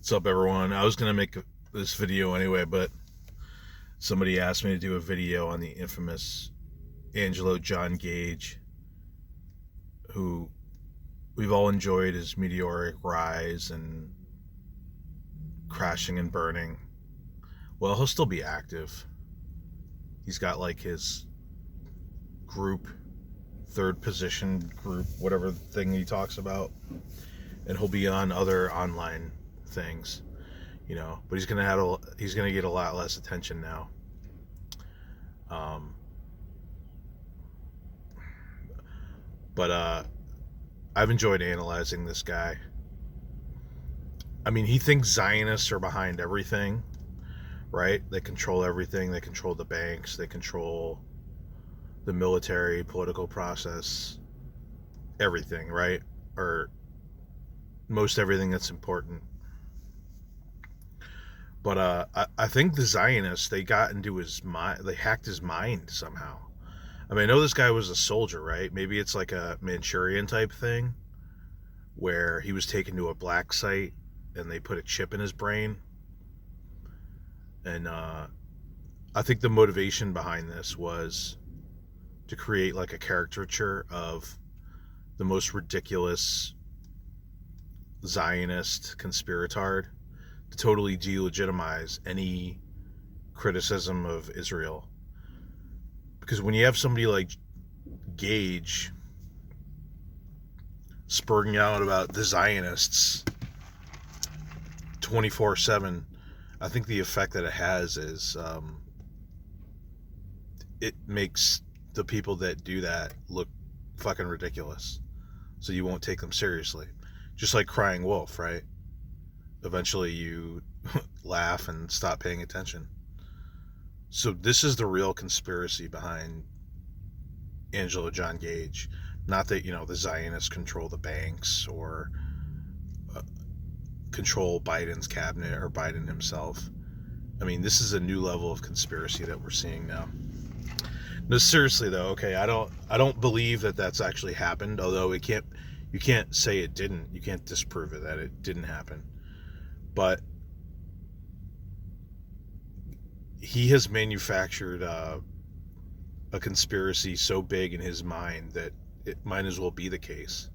What's up, everyone? I was gonna make this video anyway, but somebody asked me to do a video on the infamous Angelo John Gage, who we've all enjoyed his meteoric rise and crashing and burning. Well, he'll still be active. He's got like his group, third position group, whatever thing he talks about, and he'll be on other online things, But he's gonna get a lot less attention now. Um, but I've enjoyed analyzing this guy. I mean, he thinks Zionists are behind everything, right? They control everything. They control the banks. They control the military, political process, everything, right? Or most everything that's important. But I think the Zionists, they got into his mind. They hacked his mind somehow. I mean, I know this guy was a soldier, right? Maybe it's like a Manchurian type thing where he was taken to a black site and they put a chip in his brain. And I think the motivation behind this was to create like a caricature of the most ridiculous Zionist conspiratard to totally delegitimize any criticism of Israel. Because when you have somebody like Gage spurring out about the Zionists 24/7, I think the effect that it has is it makes the people that do that look fucking ridiculous. So you won't take them seriously. Just like crying wolf, right? Eventually you laugh and stop paying attention. So this is the real conspiracy behind Angelo John Gage. Not that, the Zionists control the banks or control Biden's cabinet or Biden himself. I mean, this is a new level of conspiracy that we're seeing now. No, seriously though, okay, I don't believe that that's actually happened, although you can't say it didn't. You can't disprove it that it didn't happen. But he has manufactured a conspiracy so big in his mind that it might as well be the case.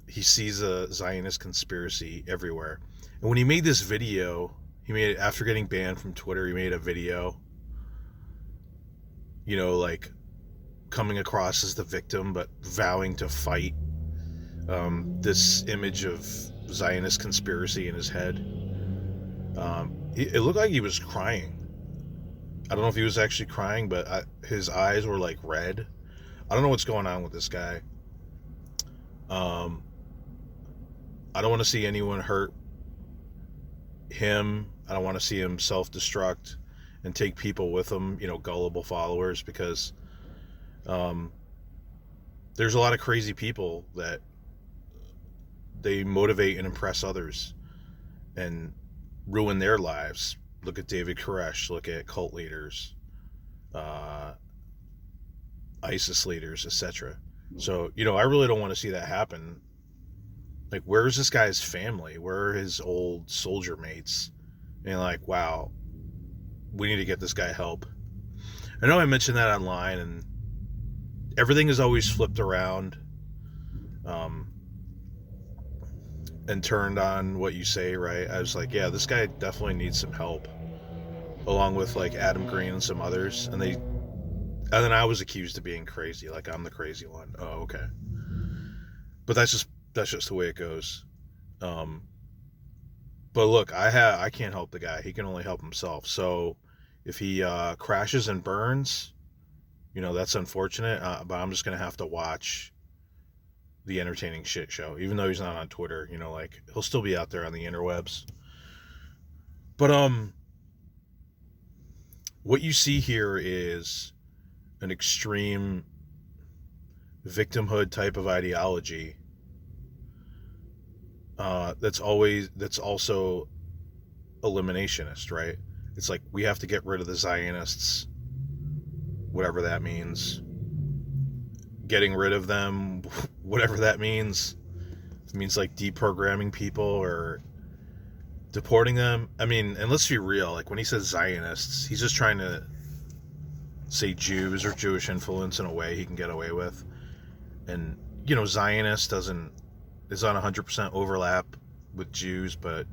He sees a Zionist conspiracy everywhere. And when he made this video, he made it after getting banned from Twitter. He made a video, like coming across as the victim, but vowing to fight this image of Zionist conspiracy in his head. It looked like he was crying. I don't know if he was actually crying, but his eyes were like red. I don't know what's going on with this guy. I don't want to see anyone hurt him. I don't want to see him self-destruct and take people with him, gullible followers, because there's a lot of crazy people that they motivate and impress others and ruin their lives. Look at David Koresh, look at cult leaders, ISIS leaders, etc. So, I really don't want to see that happen. Like, where's this guy's family? Where are his old soldier mates? And like, wow, we need to get this guy help. I know I mentioned that online, and everything is always flipped around and turned on what you say, right? I was like, yeah, this guy definitely needs some help, along with like Adam Green and some others. And then I was accused of being crazy, like I'm the crazy one. Oh, okay. But that's just the way it goes. But look, I can't help the guy. He can only help himself. So if he crashes and burns, that's unfortunate. But I'm just gonna have to watch the entertaining shit show, even though he's not on Twitter. Like, he'll still be out there on the interwebs. But what you see here is an extreme victimhood type of ideology that's also eliminationist, right? It's like, we have to get rid of the Zionists, whatever that means. Getting rid of them, whatever that means. It means like deprogramming people, or deporting them. I mean, and let's be real, like when he says Zionists, he's just trying to say Jews or Jewish influence in a way he can get away with. And Zionist is on 100% overlap with Jews, but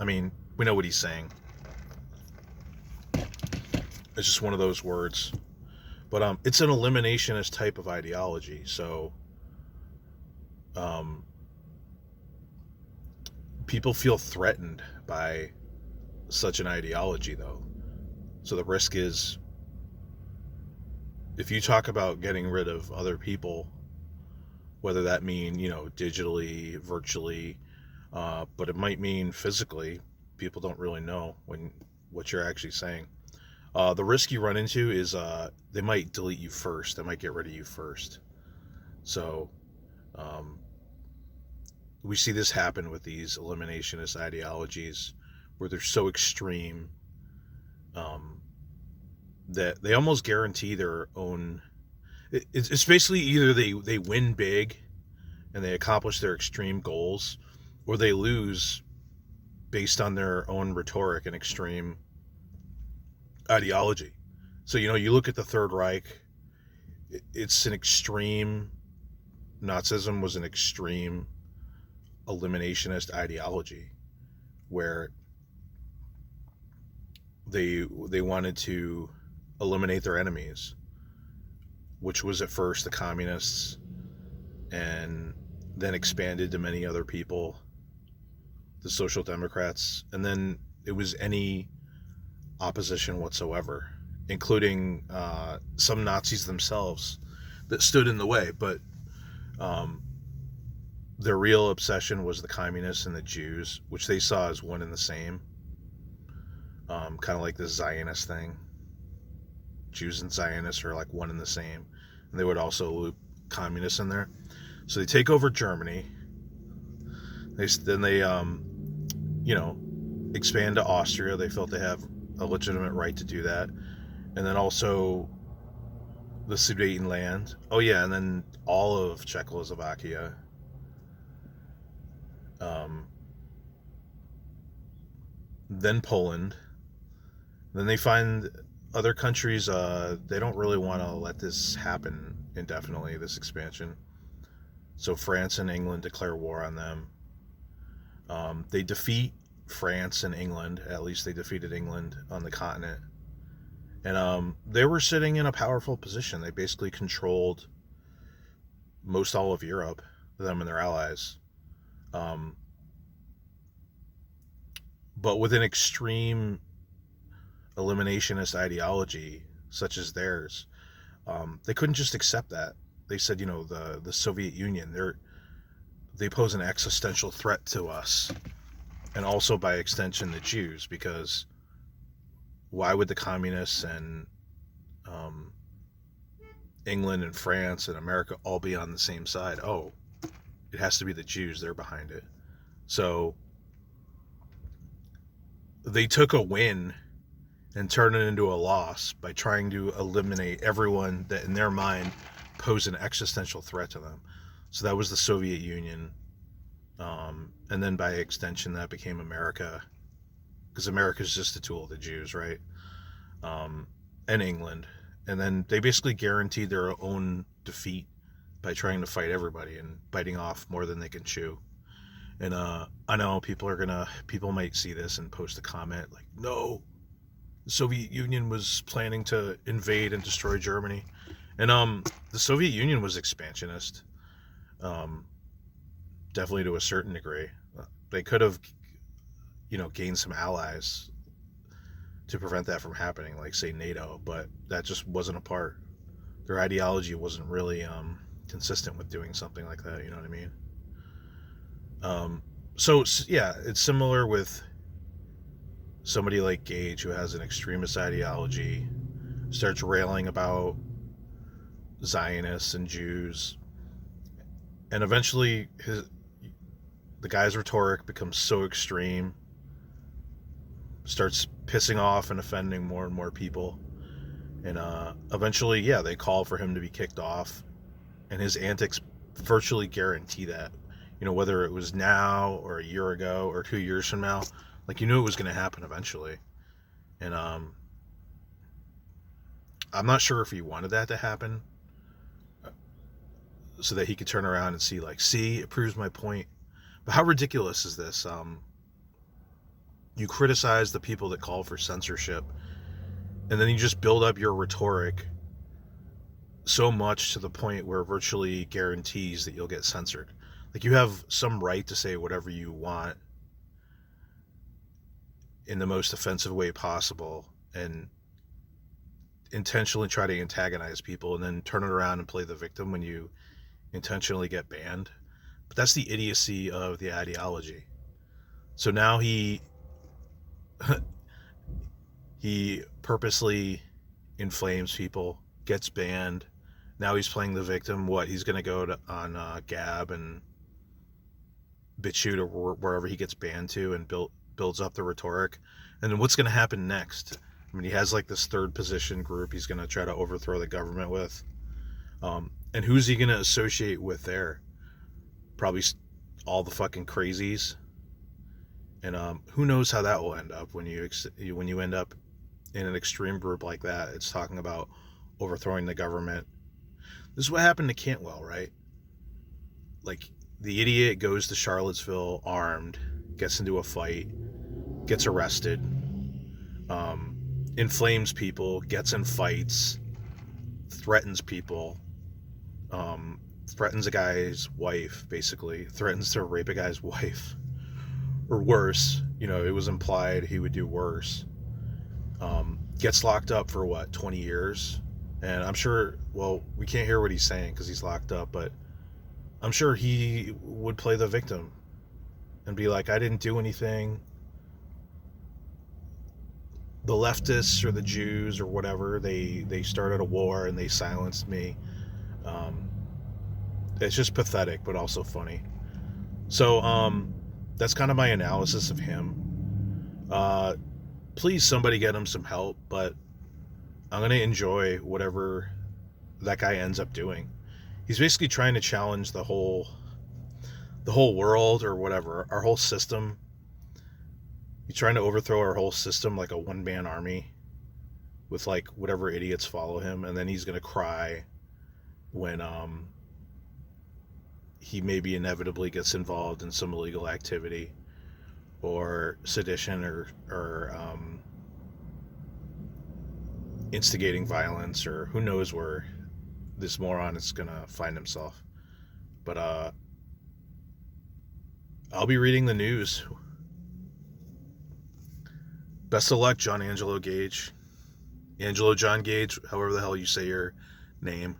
we know what he's saying. It's just one of those words. But it's an eliminationist type of ideology. So people feel threatened by such an ideology, though. So the risk is, if you talk about getting rid of other people, whether that mean, digitally, virtually, but it might mean physically, people don't really know what you're actually saying. The risk you run into is they might delete you first. They might get rid of you first. So we see this happen with these eliminationist ideologies where they're so extreme that they almost guarantee their own. It's basically either they win big and they accomplish their extreme goals, or they lose based on their own rhetoric and extreme ideology. So, you look at the Third Reich, it's an extreme, Nazism was an extreme eliminationist ideology where they wanted to eliminate their enemies, which was at first the communists and then expanded to many other people, the Social Democrats, and then it was any opposition whatsoever, including some Nazis themselves that stood in the way. But their real obsession was the communists and the Jews, which they saw as one and the same, kind of like the Zionist thing. Jews and Zionists are like one and the same, and they would also loop communists in there. So they take over Germany. They expand to Austria. They felt they have a legitimate right to do that. And then also the Sudetenland. Oh yeah, and then all of Czechoslovakia. Then Poland. Then they find other countries, they don't really want to let this happen indefinitely, this expansion. So France and England declare war on them. They defeat France and England. At least they defeated England on the continent. And they were sitting in a powerful position. They basically controlled most all of Europe, them and their allies. But with an extreme eliminationist ideology such as theirs, they couldn't just accept that. They said, the Soviet Union, they pose an existential threat to us, and also by extension the Jews, because why would the communists and England and France and America all be on the same side? Oh, it has to be the Jews, they're behind it. So they took a win and turned it into a loss by trying to eliminate everyone that in their mind posed an existential threat to them. So that was the Soviet Union, and then by extension that became America, because America is just a tool of the Jews, right? And England. And then they basically guaranteed their own defeat by trying to fight everybody and biting off more than they can chew. And I know people might see this and post a comment like, no, the Soviet Union was planning to invade and destroy Germany. And the Soviet Union was expansionist, definitely to a certain degree. They could have, gained some allies to prevent that from happening, like say NATO, but that just wasn't a part. Their ideology wasn't really consistent with doing something like that. You know what I mean? So yeah, it's similar with somebody like Gage, who has an extremist ideology, starts railing about Zionists and Jews, and eventually the guy's rhetoric becomes so extreme, starts pissing off and offending more and more people, and eventually, yeah, they call for him to be kicked off, and his antics virtually guarantee that. whether it was now or a year ago or 2 years from now, like you knew it was going to happen eventually. And I'm not sure if he wanted that to happen so that he could turn around and see, like, see, it proves my point. But how ridiculous is this? You criticize the people that call for censorship, and then you just build up your rhetoric so much to the point where it virtually guarantees that you'll get censored. Like, you have some right to say whatever you want in the most offensive way possible and intentionally try to antagonize people and then turn it around and play the victim when you intentionally get banned. But that's the idiocy of the ideology. So now he purposely inflames people, gets banned. Now he's playing the victim. What, he's going to go on Gab and BitChute or wherever he gets banned to and builds up the rhetoric. And then what's going to happen next? I mean, he has like this third position group he's going to try to overthrow the government with. And who's he going to associate with there? Probably all the fucking crazies. And who knows how that will end up when you end up in an extreme group like that. It's talking about overthrowing the government. This is what happened to Cantwell, right? Like, the idiot goes to Charlottesville armed, gets into a fight, gets arrested, inflames people, gets in fights, threatens people, threatens a guy's wife, basically, threatens to rape a guy's wife, or worse. It was implied he would do worse. Gets locked up for 20 years? And I'm sure, well, we can't hear what he's saying because he's locked up, but I'm sure he would play the victim and be like, I didn't do anything. The leftists or the Jews or whatever, they started a war and they silenced me. It's just pathetic, but also funny. So that's kind of my analysis of him. Please, somebody get him some help, but I'm going to enjoy whatever that guy ends up doing. He's basically trying to challenge the whole world or whatever, our whole system. He's trying to overthrow our whole system like a one-man army with like whatever idiots follow him, and then he's going to cry when he maybe inevitably gets involved in some illegal activity or sedition or instigating violence, or who knows where this moron is gonna find himself. But I'll be reading the news. Best of luck, John Angelo Gage. Angelo John Gage, however the hell you say your name.